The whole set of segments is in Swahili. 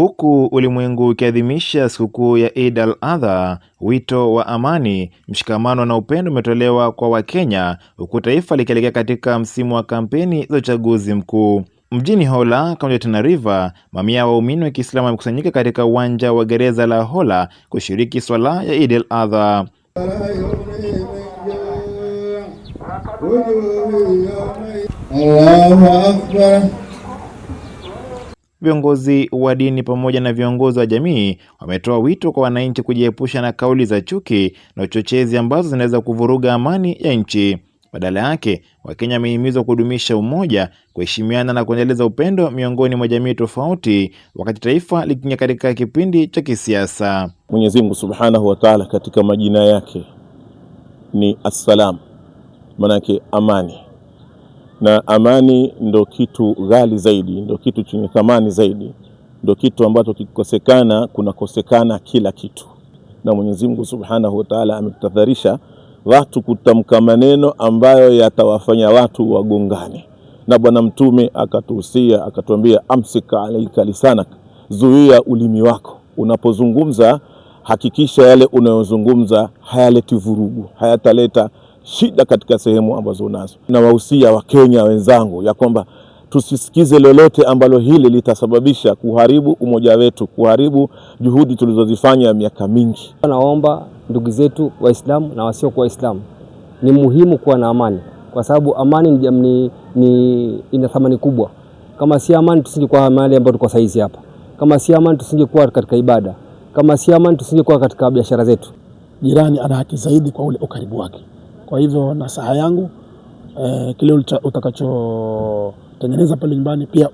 Huku ulimwengu ukiadhimisha sikukuu ya Eid al-Adha, wito wa amani, mshikamano na upendo umetolewa kwa Wakenya, huku taifa likielekea katika msimu wa kampeni za uchaguzi mkuu. Mjini Hola, kaunti ya Tana River, mamia ya waumini wa Kiislamu wamekusanyika katika uwanja wa gereza la Hola kushiriki swala ya Eid al-Adha. Allahu Akbar. Viongozi wa dini pamoja na viongozi wa jamii wametoa wito kwa wananchi kujiepusha na kauli za chuki na uchochezi ambazo zinaweza kuvuruga amani ya nchi. Badala yake, Wakenya wamehimizwa kudumisha umoja, kuheshimiana na kuendeleza upendo miongoni mwa jamii tofauti wakati taifa likiingia katika kipindi cha kisiasa. Mwenyezi Mungu Subhanahu wa Ta'ala katika majina yake ni Assalam, maana yake amani. Na amani ndo kitu ghali zaidi, ndo kitu chenye thamani zaidi, ndo kitu ambacho kikosekana kunakosekana kila kitu. Na Mwenyezi Mungu Subhanahu wa Ta'ala ametutahadharisha watu kutamka maneno ambayo yatawafanya watu wagongane. Na Bwana Mtume akatuhusia, akatuambia amsika alayka lisanak, zuia ulimi wako. Unapozungumza hakikisha yale unayozungumza hayaleti vurugu, hayataleta shida katika sehemu ambazo unazo. Na wahusia wa Kenya wenzangu ya kwamba tusisikize lolote ambalo hili litasababisha kuharibu umoja wetu, kuharibu juhudi tulizozifanya miaka mingi. Naomba ndugu zetu Waislamu na wasio kwa Waislamu, ni muhimu kuwa na amani, kwa sababu amani ina thamani kubwa. Kama si amani tusingekuwa mahali ambapo tuko saizi hapa. Kama si amani tusingekuwa katika ibada. Kama si amani tusingekuwa katika biashara zetu. Jirani ana haki zaidi kwa ule ukaribu wake. Kwa hivyo nasaha yangu kile utakachotengeneza pale nyumbani pia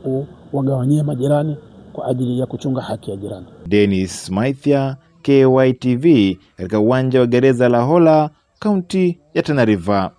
uwagawanyie majirani kwa ajili ya kuchunga haki ya jirani. Dennis Maithia, KYTV, katika uwanja wa gereza la Hola, kaunti ya Tana River.